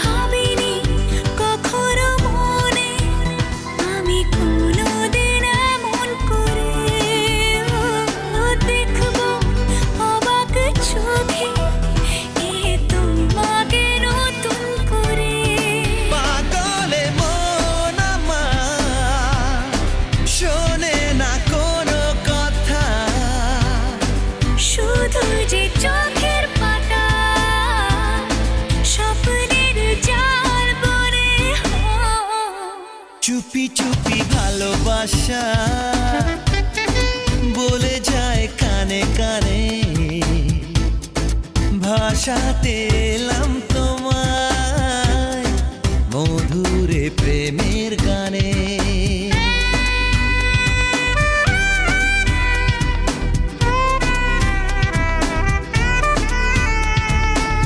ভাবিনি কখনো মনে আমি কোনোদিন এমন করে দেখবো অবাক চোখে এ তোমাকে নতুন করে। পাগলে মন আমার শোনে না কোনো কথা, শুধু যে চোখের পাতা স্বপ্নের জাল বনে চুপি চুপি ভালোবাসা বলে যায় কানে কানে, ভাষাতে এলাম তোমায় মধুরে প্রেমের গানে।